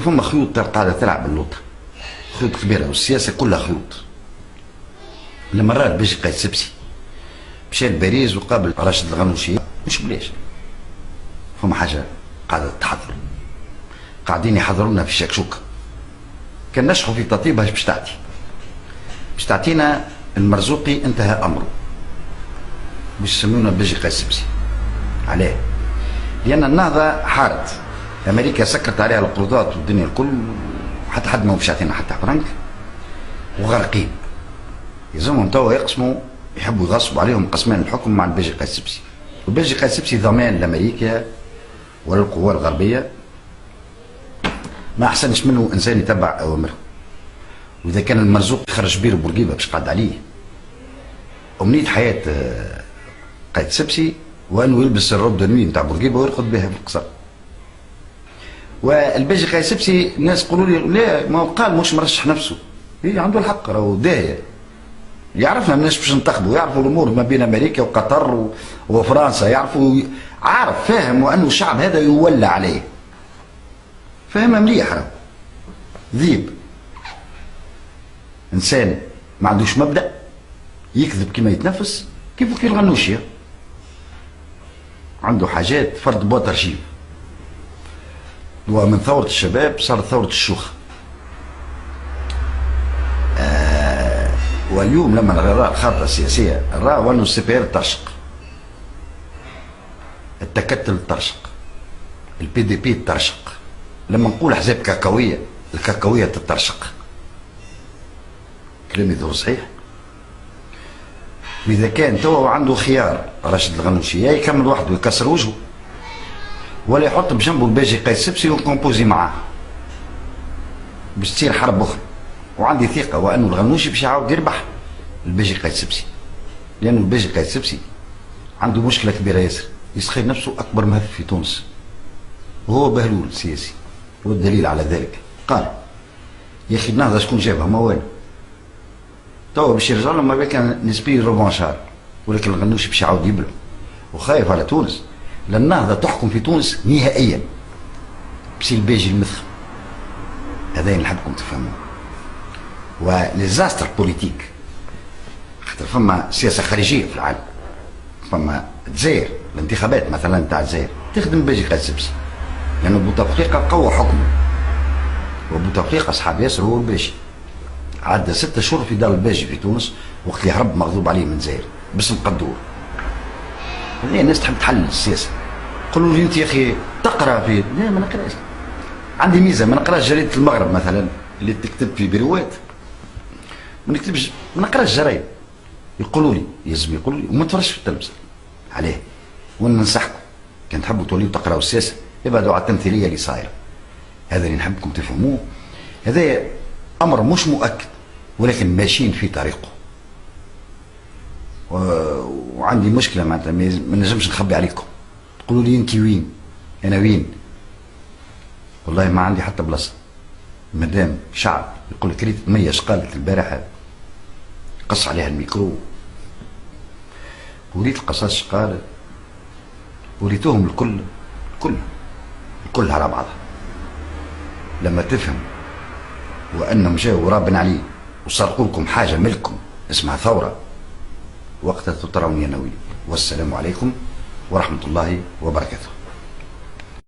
فما خيوط قاعده تلعب اللوطه، خيوط كبيره، والسياسه كلها خيوط. لما راه باجي قايد سبسي مشى لباريس وقابل راشد الغنوشي، مش بلاش فما حاجه قاعده تحضر، قاعدين يحضروا لنا في الشكشوكه. كان نشحوا في تطيبها باش تعطينا المرزوقي انتهى امره باش يسمونا باجي قايد سبسي. علاه؟ لان النهضه حارت، امريكا سكرت عليها القروضات والدنيا الكل، حتى حد ما باش يعطينا حتى فرنك، وغارقين. يلزمهم توا يقسموا، يحبوا يغصبوا عليهم قسمان الحكم مع الباجي قايد سبسي. والباجي قايد سبسي ضمان لامريكا وللقوى الغربيه، ما احسنش منه انسان يتبع اوامره. واذا كان المرزوق يخرج بير بورقيبه باش قعد عليه، امنيه حياه قايد سبسي وانه يلبس الروب دنوي نتاع بورقيبه ويرقد بها في القصر. والباجي قايد سبسي الناس يقولوا لي لا، ما هو قال مش مرشح نفسه، هي عنده الحق، راهو داهيه، يعرفنا الناس باش ننتخبوا، يعرفوا الامور ما بين امريكا وقطر وفرنسا، يعرفوا، عارف فاهم، وانه الشعب هذا يولى عليه، فاهمها مليح. راهو ذيب، انسان ما عندوش مبدا، يكذب كما يتنفس، كيف الغنوشي عنده حاجات فرد بوا ترجيب. ومن ثورة الشباب صارت ثورة الشوخة. واليوم لما نرى الخارطة السياسية نرى وانه السي بي ار ترشق، التكتل ترشق، البي دي بي ترشق. لما نقول احزاب كاكاوية، الكاكاوية تترشق. كلامي ذو صحيح. واذا كان توا عنده خيار راشد الغنوشي، يا يكمل وحده ويكسر وجهه، ولا يحط بجنبه الباجي قايد سبسي وكومبوزي معاه باش تصير حرب اخرى. وعندي ثقه وانه الغنوشي باش يعاود يربح الباجي قايد سبسي، لانه الباجي قايد سبسي عنده مشكله كبيره ياسر، يسخر نفسه اكبر مهف في تونس، وهو بهلول سياسي. والدليل على ذلك قال يا اخي النهضه شكون جابها؟ ما والو. توا باش يرجع لهم ما كان نسبي روفانشار، ولكن الغنوشي باش يعاود يبلع، وخايف على تونس، لان النهضه تحكم في تونس نهائيا بسي الباجي المثخ. هذا اللي نحبكم تفهموه. وليزاستر بوليتيك، خاطر فما سياسه خارجيه في العالم، فما الجزائر الانتخابات مثلا تاع الجزائر تخدم باجي قايد سبسي، لانه بوتفليقه قوى حكمه، وبوتفليقه اصحاب ياسر هو الباجي. عدى 6 شهور في دار الباجي في تونس وقت اللي هرب مغضوب عليه من الجزائر باسم قدور. هذه الناس تحب تحلل السياسه. قولوا لي انت يا اخي تقرا في، لا ما نقراش، عندي ميزه ما نقراش جريده المغرب مثلا اللي تكتب في بيروات، ما نكتبش، ما نقراش جرايد. يقولوا لي يلزم يقولوا لي، وما نتفرجش في التلفزه. عليه؟ وانا ننصحكم كان تحبوا توليوا تقراوا السياسه ابعدوا على التمثيليه اللي صايره. هذا اللي نحبكم تفهموه. هذا امر مش مؤكد ولكن ماشيين في طريقه. وعندي مشكله معناتها ما نجمش نخبي عليكم. تقولوا لي انت وين؟ انا وين؟ والله ما عندي حتى بلاصه. مادام شعب يقول لك ريت مية قالت البارحه قص عليها الميكرو، وريت القصاص قالت، وريتوهم الكل على بعضها. لما تفهم وانهم جاوا رابن عليه وسرقوا لكم حاجه ملككم اسمها ثوره، وقتها تطرون ينوي. والسلام عليكم ورحمه الله وبركاته.